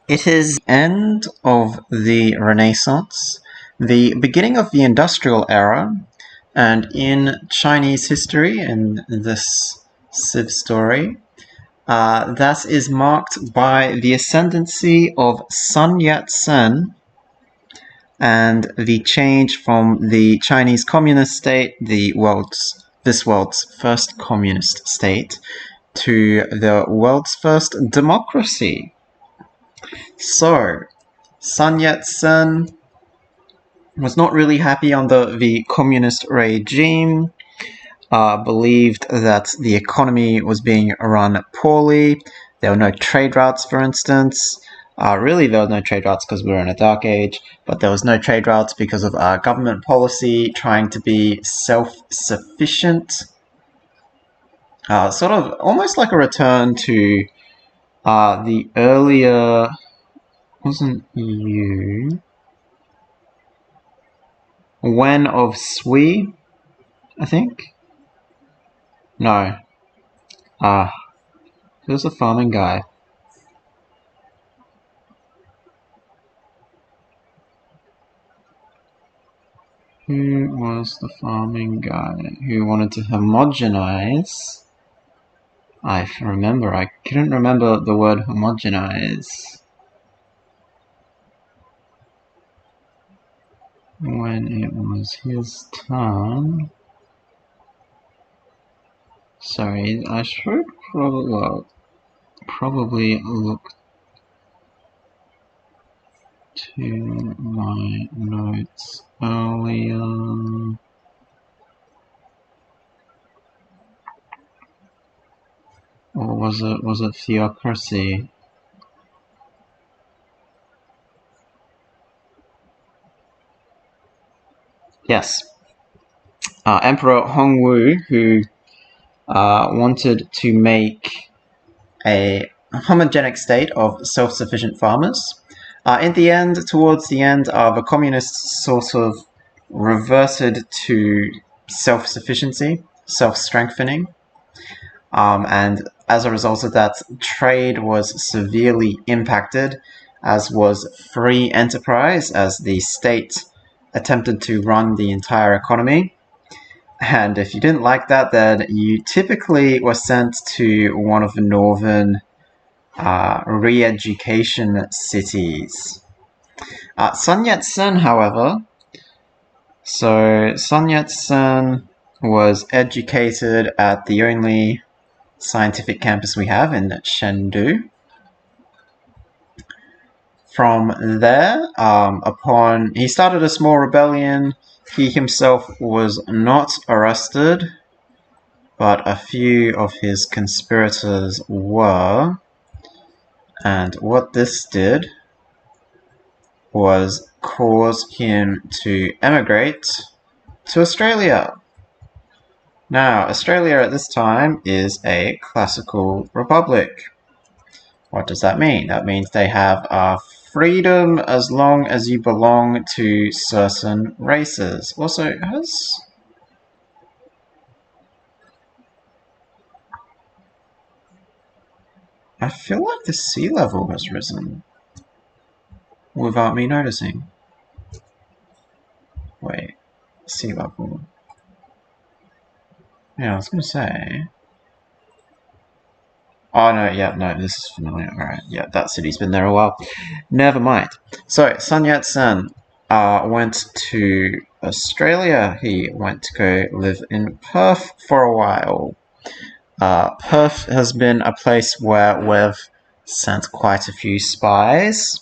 It is the end of the Renaissance, the beginning of the Industrial Era, and in Chinese history, in this Civ story, that is marked by the ascendancy of Sun Yat-sen and the change from the Chinese communist state, this world's first communist state, to the world's first democracy. So, Sun Yat-sen was not really happy under the communist regime, believed that the economy was being run poorly. There were no trade routes, for instance. Really, there were no trade routes because we were in a dark age, but there was no trade routes because of government policy trying to be self-sufficient. Sort of almost like a return to the earlier... wasn't you... Wen of Sui, I think? No. He was a farming guy. Who was the farming guy who wanted to homogenize? I couldn't remember the word homogenize. When it was his turn. Sorry, I should probably look to my notes earlier. Or was it theocracy? Yes. Emperor Hongwu, who wanted to make a homogenic state of self-sufficient farmers. In the end, towards the end, the communists sort of reverted to self-sufficiency, self-strengthening, and as a result of that, trade was severely impacted, as was free enterprise, as the state attempted to run the entire economy. And if you didn't like that, then you typically were sent to one of the northern re-education cities. Sun Yat-sen, however, Sun Yat-sen was educated at the only scientific campus we have in Chengdu. From there, he started a small rebellion. He himself was not arrested, but a few of his conspirators were. And what this did was cause him to emigrate to Australia. Now, Australia at this time is a classical republic. What does that mean? That means they have freedom as long as you belong to certain races. Also, I feel like the sea level has risen without me noticing. Wait, sea level. Yeah, I was gonna say. Oh no, yeah, no, this is familiar. Alright, yeah, that city's been there a while. Never mind. So, Sun Yat-sen went to Australia. He went to go live in Perth for a while. Perth has been a place where we've sent quite a few spies.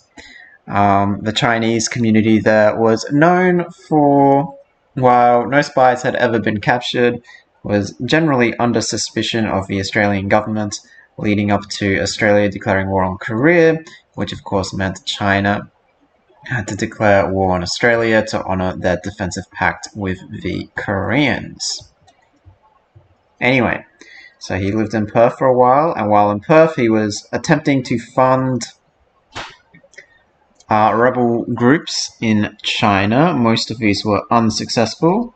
The Chinese community there was known for, while no spies had ever been captured, was generally under suspicion of the Australian government, leading up to Australia declaring war on Korea, which of course meant China had to declare war on Australia to honor their defensive pact with the Koreans. Anyway, so he lived in Perth for a while, and while in Perth he was attempting to fund rebel groups in China. Most of these were unsuccessful.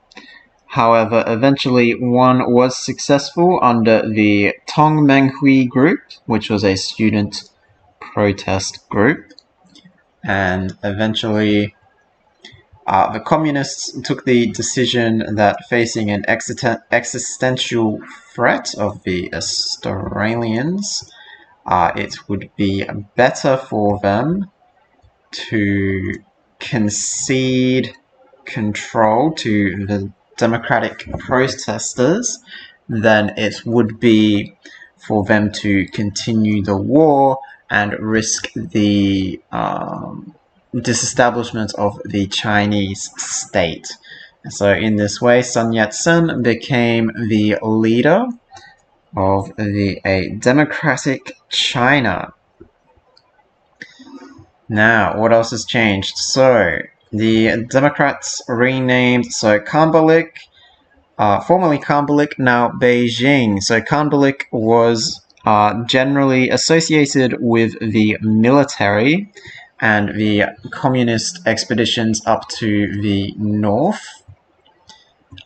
However, eventually one was successful under the Tongmenghui group, which was a student protest group. and eventually the communists took the decision that facing an existential threat of the Australians, it would be better for them to concede control to the democratic protesters than it would be for them to continue the war and risk the disestablishment of the Chinese state. So in this way, Sun Yat-sen became the leader of a democratic China. Now, what else has changed? So, the Democrats renamed, Khanbalik, formerly Khanbalik, now Beijing. So Khanbalik was generally associated with the military and the communist expeditions up to the north.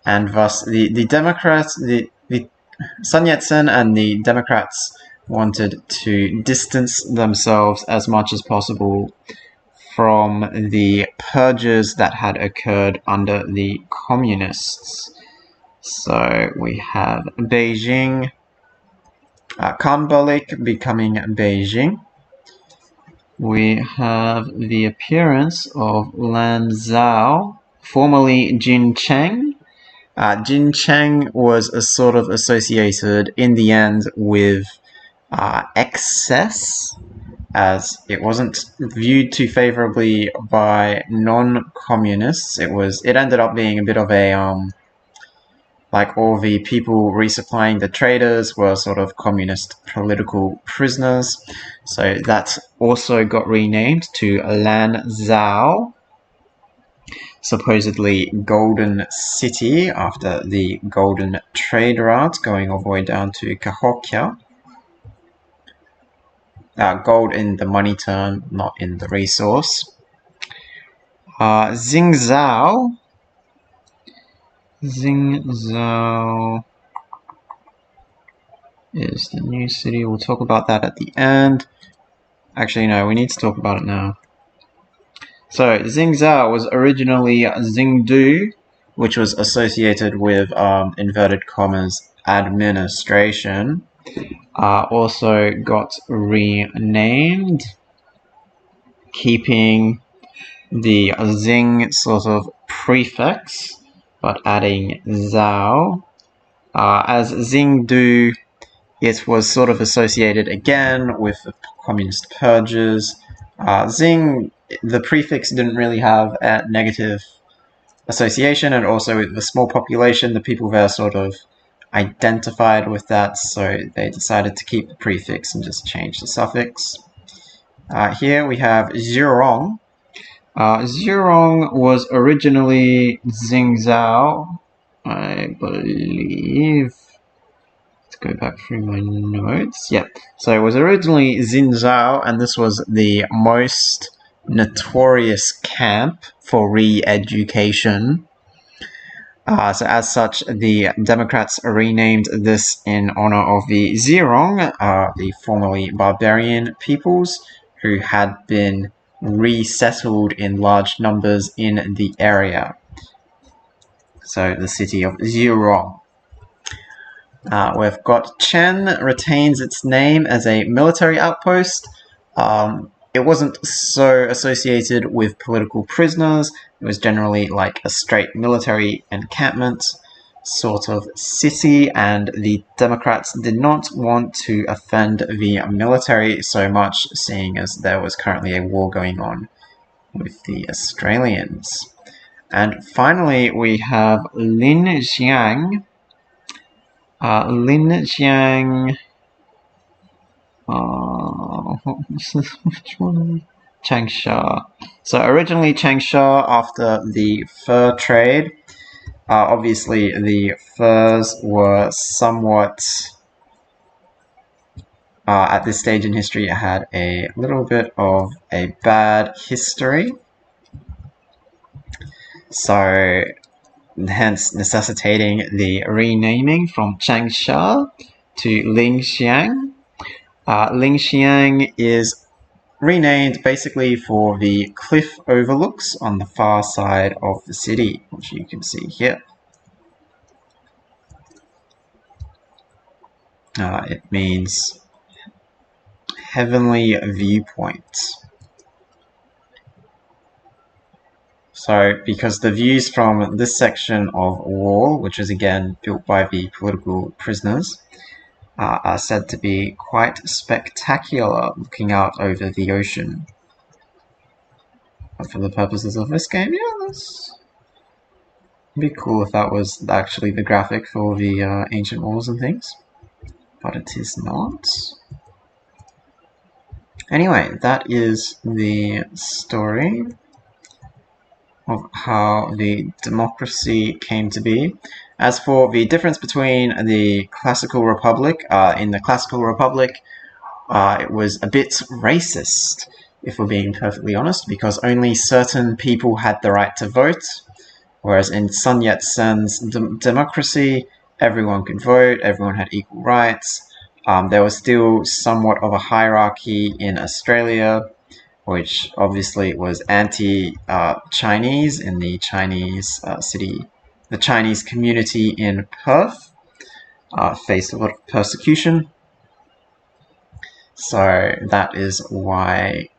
And thus, the Democrats, the Sun Yat-sen and the Democrats wanted to distance themselves as much as possible from the purges that had occurred under the communists. So we have Beijing, Khanbalik becoming Beijing. We have the appearance of Lan Zhao, formerly Jin Cheng. Jin Cheng was sort of associated in the end with excess, as it wasn't viewed too favorably by non-communists. It ended up being a bit of a like all the people resupplying the traders were sort of communist political prisoners. So that also got renamed to Lan Zhao, supposedly Golden City, after the Golden Trade Route going all the way down to Cahokia. Gold in the money term, not in the resource. Jingzhou is the new city. We'll talk about that at the end. Actually, no, we need to talk about it now. So, Jingzhou was originally Jingdu, which was associated with, inverted commas, administration. Also got renamed, keeping the Xing sort of prefix, but adding Zhao. As Jingdu, it was sort of associated again with the communist purges. Xing, the prefix didn't really have a negative association, and also with the small population, the people there sort of identified with that, so they decided to keep the prefix and just change the suffix. Here we have Zhurong. Zhurong was originally Jingzhou, I believe. Let's go back through my notes. Yeah, so it was originally Jingzhou, and this was the most notorious camp for re-education. So as such, the Democrats renamed this in honor of the Zhurong, the formerly barbarian peoples, who had been resettled in large numbers in the area. So the city of Zhurong. We've got Chen retains its name as a military outpost. It wasn't so associated with political prisoners. It was generally like a straight military encampment sort of city, and the Democrats did not want to offend the military so much, seeing as there was currently a war going on with the Australians. And finally, we have Lin Xiang. Which one? Changsha. So originally Changsha, after the fur trade. Obviously the furs were somewhat, at this stage in history, it had a little bit of a bad history. So hence necessitating the renaming from Changsha to Lingxiang. Lingxiang is renamed basically for the cliff overlooks on the far side of the city, which you can see here. It means heavenly viewpoint. So, because the views from this section of wall, which is again built by the political prisoners, are said to be quite spectacular, looking out over the ocean. But for the purposes of this game, yeah, that's be cool if that was actually the graphic for the ancient walls and things. But it is not. Anyway, that is the story of how the democracy came to be. As for the difference between the classical republic, in the classical republic, it was a bit racist, if we're being perfectly honest, because only certain people had the right to vote, whereas in Sun Yat-sen's democracy, everyone could vote, everyone had equal rights. There was still somewhat of a hierarchy in Australia, which obviously was anti-Chinese in the Chinese city. The Chinese community in Perth faced a lot of persecution. So that is why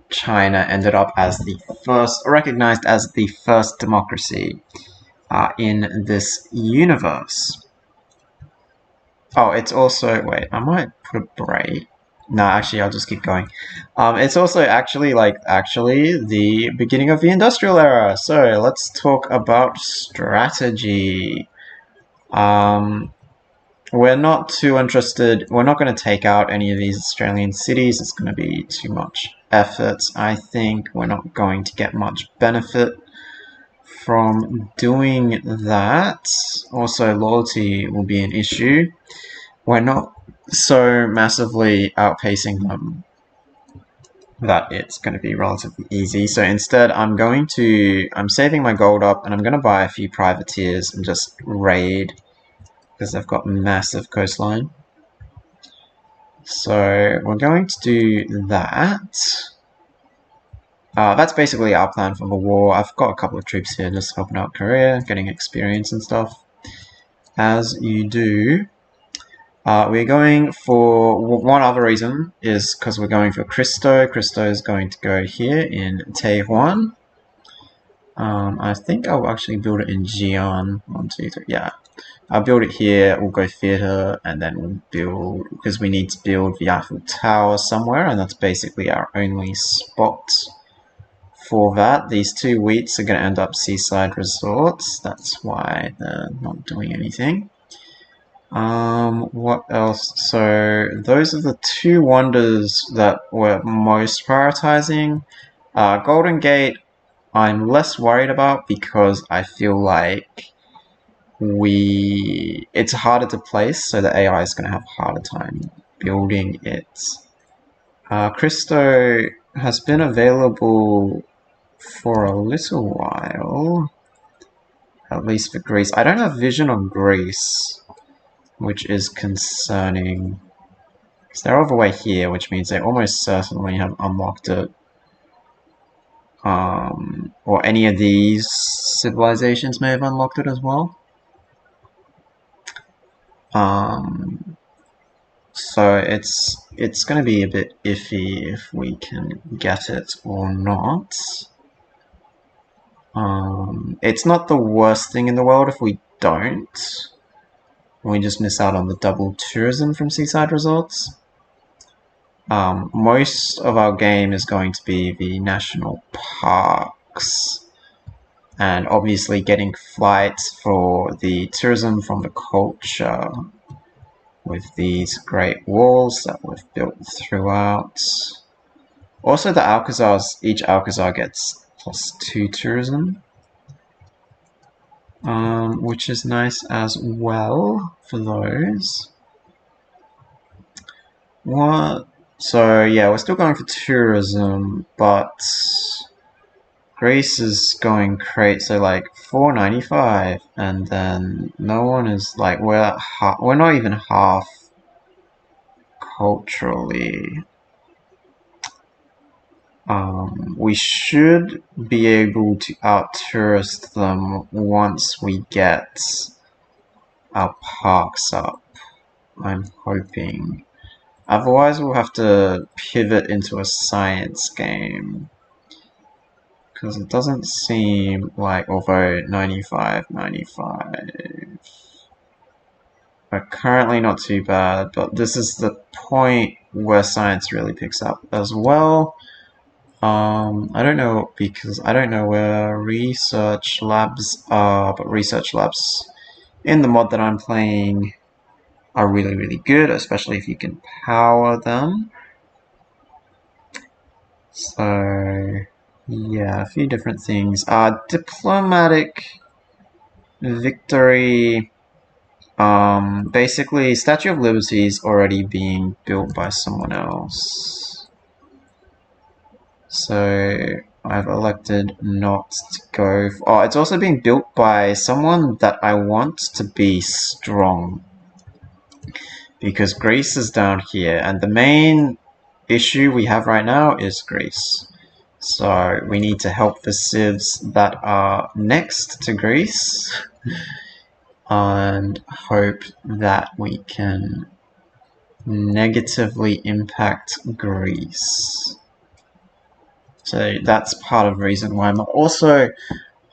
China ended up as the first, recognized as the first democracy in this universe. Oh, it's also, wait, I might put a break. No, actually, I'll just keep going. It's also actually the beginning of the industrial era. So let's talk about strategy. We're not too interested. We're not going to take out any of these Australian cities. It's going to be too much effort. I think we're not going to get much benefit from doing that. Also, loyalty will be an issue. We're not so massively outpacing them that it's going to be relatively easy. So instead, I'm saving my gold up and I'm going to buy a few privateers and just raid because they've got massive coastline. So we're going to do that. That's basically our plan for the war. I've got a couple of troops here just helping out Korea, getting experience and stuff. As you do. We're going for one other reason is because we're going for Cristo. Cristo is going to go here in Taiwan. I think I'll actually build it in Jian. 1, 2, 3. Yeah, I'll build it here. We'll go theater, and then we'll build because we need to build the Eiffel Tower somewhere, and that's basically our only spot for that. These 2 wheats are going to end up seaside resorts. That's why they're not doing anything. What else? So those are the 2 wonders that we're most prioritizing. Golden Gate, I'm less worried about because I feel like it's harder to place, so the AI is going to have a harder time building it. Cristo has been available for a little while, at least for Greece. I don't have vision on Greece, which is concerning. So they're over way here, which means they almost certainly have unlocked it. Or any of these civilizations may have unlocked it as well. So it's going to be a bit iffy if we can get it or not. It's not the worst thing in the world if we don't. We just miss out on the double tourism from seaside resorts. Most of our game is going to be the national parks, and obviously getting flights for the tourism from the culture with these great walls that we've built throughout. Also, the Alcazars, each Alcazar gets +2 tourism, which is nice as well for those. What? So yeah, we're still going for tourism, but Greece is going crazy. So like 495, and then no one is like we're not even half culturally. We should be able to out-tourist them once we get our parks up, I'm hoping. Otherwise we'll have to pivot into a science game. Because it doesn't seem like, although 95, are currently not too bad, but this is the point where science really picks up as well. I don't know, because I don't know where research labs are, but research labs in the mod that I'm playing are really, really good, especially if you can power them. So, yeah, a few different things. Diplomatic victory. Basically, Statue of Liberty is already being built by someone else. So I've elected not to go. Oh, it's also being built by someone that I want to be strong. Because Greece is down here, and the main issue we have right now is Greece. So we need to help the civs that are next to Greece and hope that we can negatively impact Greece. So that's part of the reason why I'm also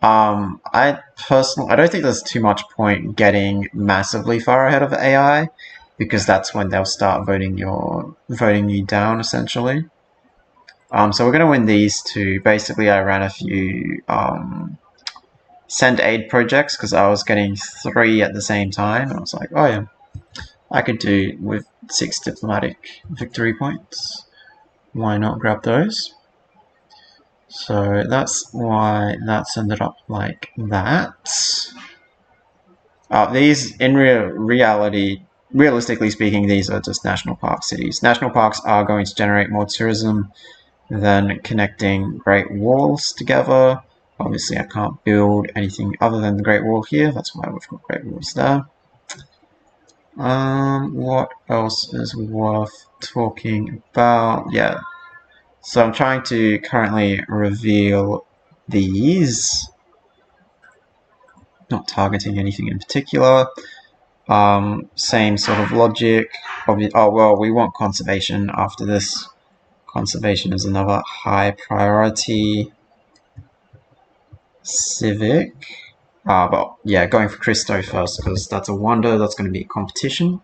I don't think there's too much point getting massively far ahead of AI, because that's when they'll start voting you down essentially. So we're gonna win these two. Basically, I ran a few send aid projects because I was getting 3 at the same time, and I was like, oh yeah, I could do with 6 diplomatic victory points. Why not grab those? So that's why that's ended up like that. These, in reality, realistically speaking, these are just national park cities. National parks are going to generate more tourism than connecting Great Walls together. Obviously, I can't build anything other than the Great Wall here. That's why we've got Great Walls there. What else is worth talking about? Yeah. So I'm trying to currently reveal these. Not targeting anything in particular. Same sort of logic. Oh, well, we want conservation after this. Conservation is another high priority. Civic. But yeah, going for Christo first, because that's a wonder. That's going to be a competition.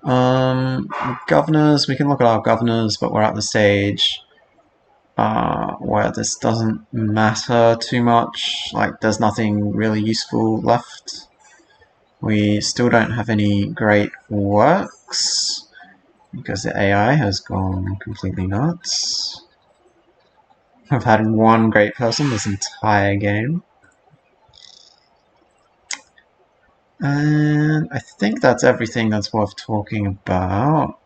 Governors, we can look at our governors, but we're at the stage where this doesn't matter too much. Like, there's nothing really useful left. We still don't have any great works, because the AI has gone completely nuts. I've had one great person this entire game. And I think that's everything that's worth talking about.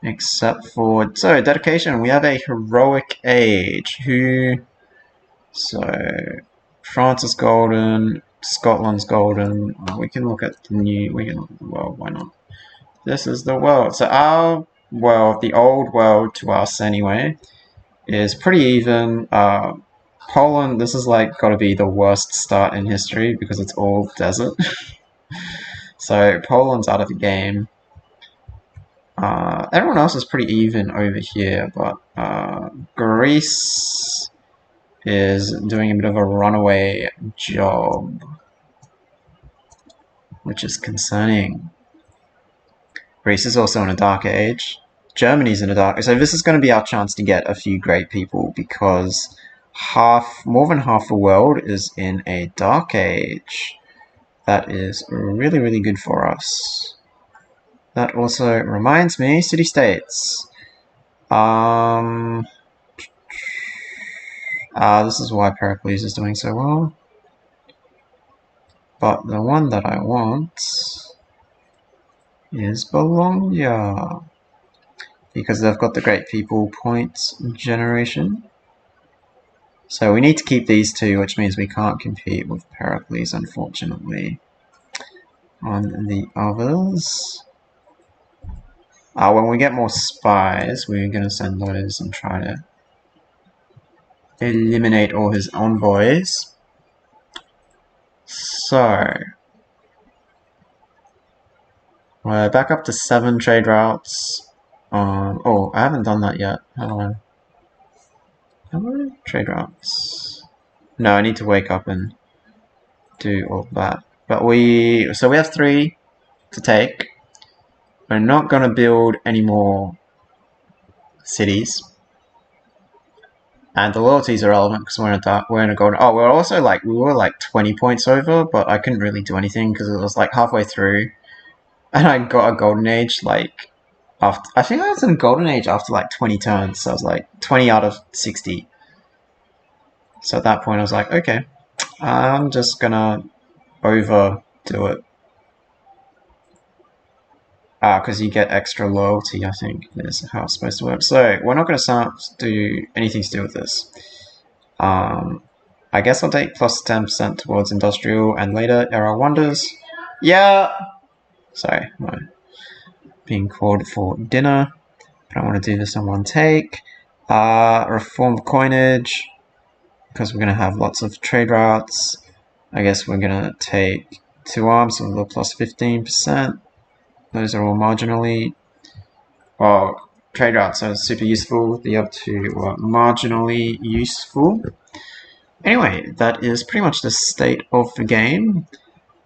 Except for... So, dedication. We have a heroic age. So, France is golden. Scotland's golden. We can look at the new... We can look at the world. Why not? This is the world. So our world, the old world to us anyway, is pretty even. Poland, this is like got to be the worst start in history because it's all desert. So Poland's out of the game. Everyone else is pretty even over here, but Greece is doing a bit of a runaway job, which is concerning. Greece is also in a dark age. Germany's in a dark age. So this is going to be our chance to get a few great people, because more than half the world is in a dark age. That is really, really good for us. That also reminds me, city-states. This is why Pericles is doing so well. But the one that I want is Bologna, because they've got the great people points generation. So we need to keep these two, which means we can't compete with Pericles, unfortunately. On the others, When we get more spies, we're going to send those and try to eliminate all his envoys. So, we're back up to 7 trade routes. Oh, I haven't done that yet. How do I? Trade routes. No, I need to wake up and do all that. But so we have 3 to take. We're not going to build any more cities. And the loyalty is irrelevant because we're in a golden. Oh, we're also we were like 20 points over, but I couldn't really do anything because it was like halfway through, and I got a golden age after. I think I was in a golden age after like 20 turns, so I was like 20 out of 60. So at that point, I was like, okay, I'm just gonna overdo it. Because you get extra loyalty, I think, is how it's supposed to work. So we're not going to do anything to do with this. I guess I'll take plus 10% towards industrial and later era wonders. Yeah! Sorry, I'm being called for dinner. I don't want to do this in one take. Reform coinage, because we're going to have lots of trade routes. I guess we're going to take 2 arms with a plus 15%. Those are all marginally. Well, trade routes are super useful. The other 2 are marginally useful. Anyway, that is pretty much the state of the game.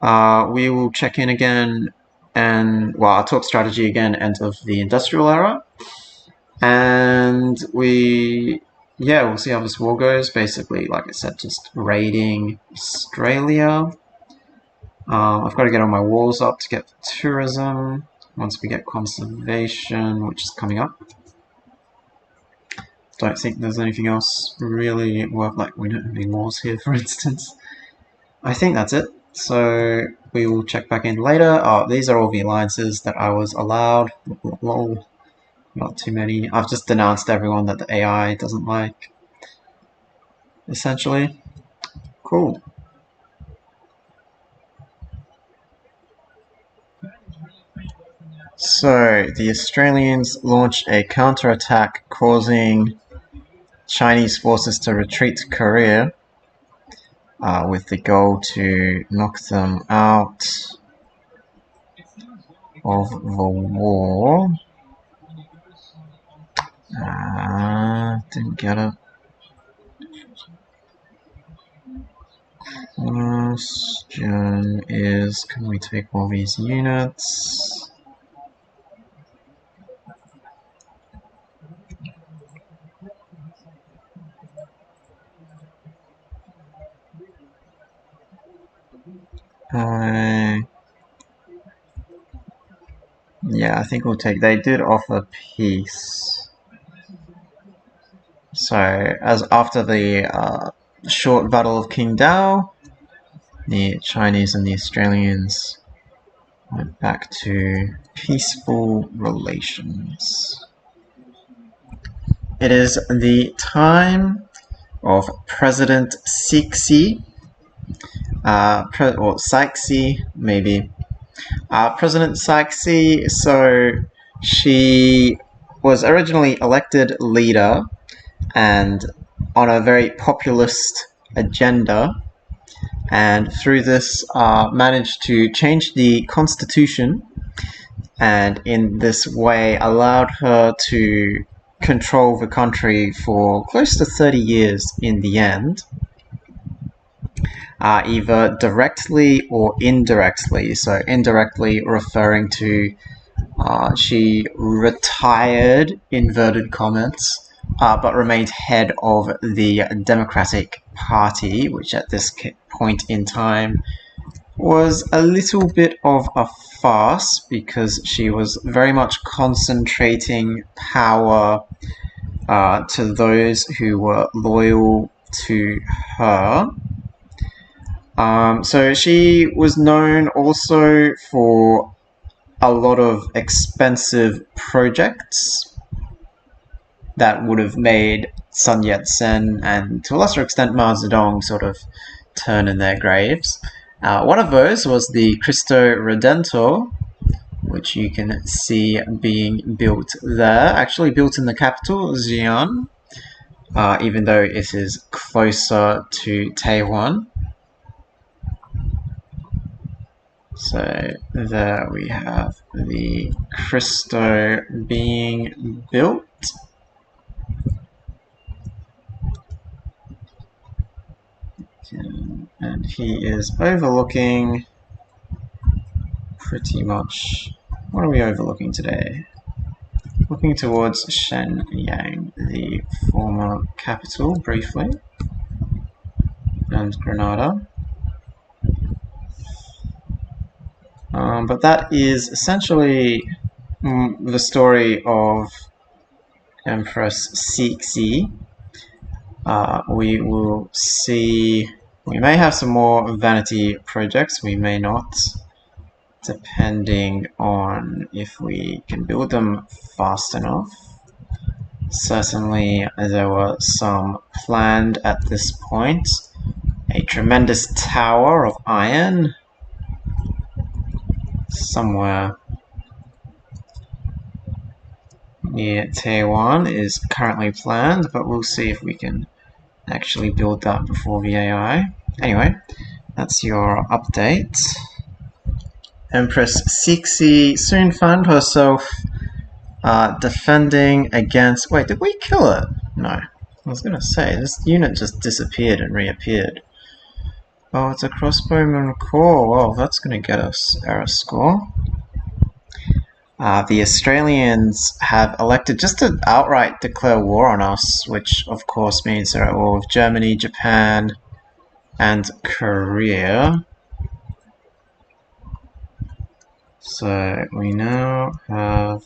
We will check in again and, I'll talk strategy again, end of the industrial era. And we'll see how this war goes. Basically, like I said, just raiding Australia. I've got to get all my walls up to get tourism. Once we get conservation, which is coming up. Don't think there's anything else really worth, we don't have any wars here, for instance. I think that's it. So we will check back in later. These are all the alliances that I was allowed. Lol. Not too many. I've just denounced everyone that the AI doesn't like. Essentially. Cool. So, the Australians launched a counterattack causing Chinese forces to retreat to Korea with the goal to knock them out of the war. Didn't get it. Question is, can we take all these units? Yeah, I think we'll take. They did offer peace. So, as after the short battle of Qingdao, the Chinese and the Australians went back to peaceful relations. It is the time of President Sixi, or Sykesy, maybe. President Sykesy, so she was originally elected leader and on a very populist agenda, and through this managed to change the constitution, and in this way allowed her to control the country for close to 30 years in the end. Either directly or indirectly. So indirectly referring to she retired, inverted commas, but remained head of the Democratic Party, which at this point in time was a little bit of a farce because she was very much concentrating power to those who were loyal to her. So she was known also for a lot of expensive projects that would have made Sun Yat-sen and to a lesser extent Mao Zedong sort of turn in their graves. One of those was the Cristo Redentor, which you can see being built there, actually built in the capital, Xi'an, even though it is closer to Taiwan. So there we have the Christo being built. And he is overlooking pretty much, what are we overlooking today? Looking towards Shenyang, the former capital, briefly, and Granada. But that is essentially the story of Empress Cixi. We will see, we may have some more vanity projects, we may not, depending on if we can build them fast enough. Certainly there were some planned at this point. A tremendous tower of iron somewhere near Taiwan is currently planned, but we'll see if we can actually build that before the AI. Anyway, that's your update. Empress Cixi soon found herself defending against... Wait, did we kill it? No. I was gonna say, this unit just disappeared and reappeared. Oh, it's a crossbowman core. Well, that's gonna get us error score. The Australians have elected just to outright declare war on us, which of course means they're at war with Germany, Japan, and Korea. So we now have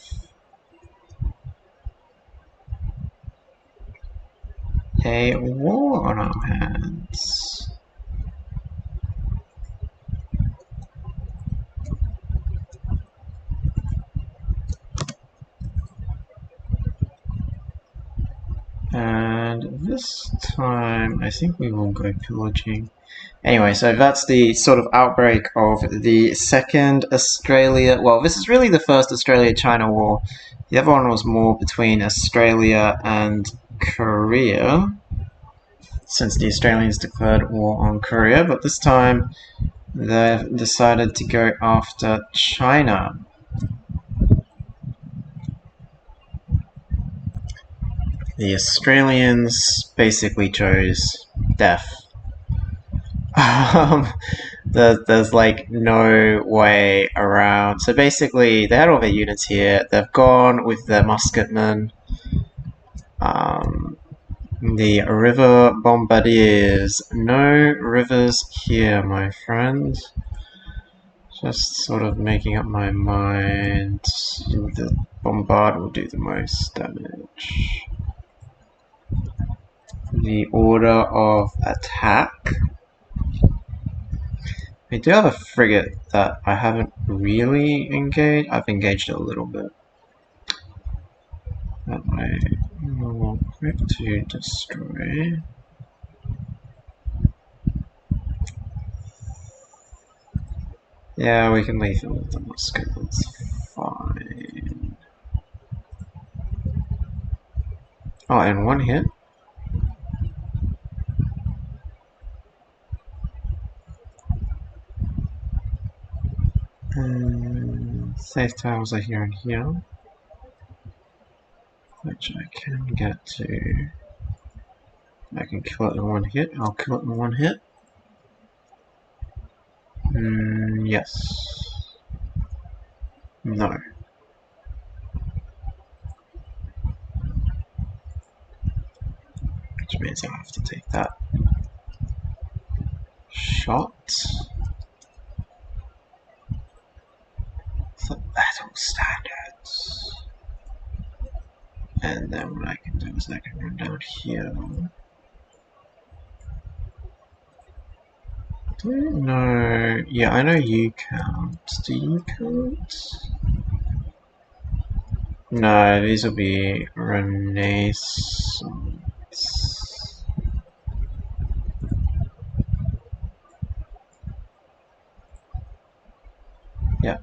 a war on our hands. And this time, I think we will go pillaging. Anyway, so that's the sort of outbreak of the second Australia... Well, this is really the first Australia-China war. The other one was more between Australia and Korea, since the Australians declared war on Korea, but this time they've decided to go after China. The Australians basically chose death. There's like no way around. So basically, they had all their units here. They've gone with their musketmen. The river bombardiers. No rivers here, my friend. Just sort of making up my mind. The bombard will do the most damage. The order of attack. I do have a frigate that I haven't really engaged. I've engaged it a little bit. That way, we'll quick to destroy. Yeah, we can leave it with the musket. That's fine. Oh, and one hit. Safe tiles are here and here, which I can get to. I can kill it in one hit. I'll kill it in one hit. Yes. No. Which means I'll have to take that shot. The battle standards. And then what I can do is I can run down here. Don't know. Yeah, I know you count. Do you count? No, these will be Renaissance. Yeah.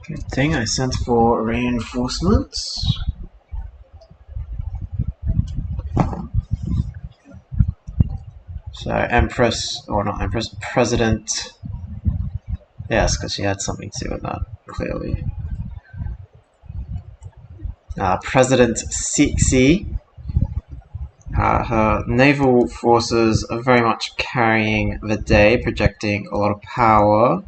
Good thing I sent for reinforcements. So Empress, or not Empress, President. Yes, because she had something to do with that, clearly. President Civic. Her naval forces are very much carrying the day, projecting a lot of power,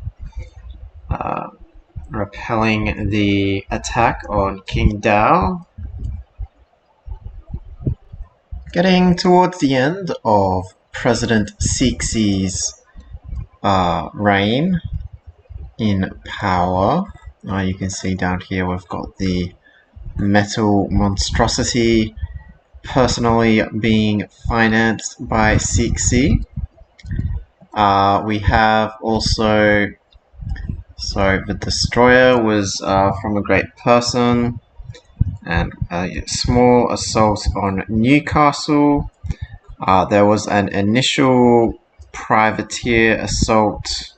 repelling the attack on King Dao. Getting towards the end of President Cicic's reign in power, you can see down here we've got the metal monstrosity personally being financed by Civic. We have also, so the destroyer was from a great person, and a small assault on Newcastle. There was an initial privateer assault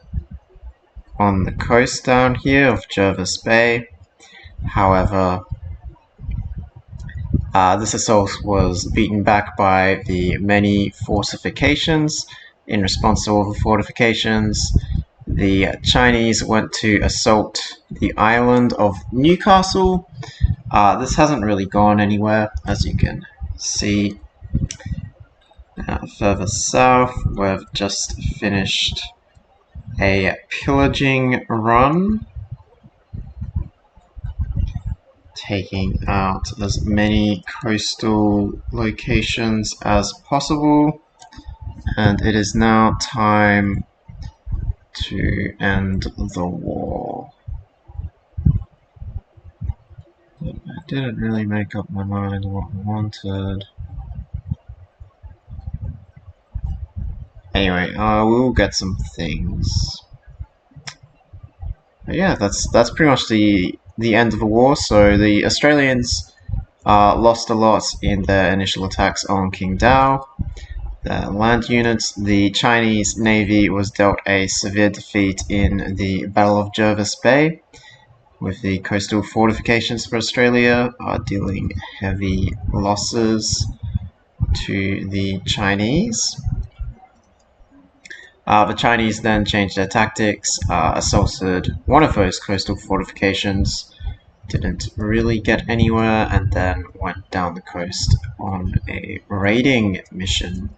on the coast down here of Jervis Bay. However, this assault was beaten back by the many fortifications. In response to all the fortifications, the Chinese went to assault the island of Newcastle. This hasn't really gone anywhere, as you can see. Further south, we've just finished a pillaging run, taking out as many coastal locations as possible, and it is now time to end the war. I didn't really make up my mind what I wanted. Anyway, we'll get some things. But yeah, that's pretty much the end of the war. So the Australians lost a lot in their initial attacks on King Dao. The land units, the Chinese Navy was dealt a severe defeat in the Battle of Jervis Bay, with the coastal fortifications for Australia dealing heavy losses to the Chinese. The Chinese then changed their tactics, assaulted one of those coastal fortifications, didn't really get anywhere, and then went down the coast on a raiding mission.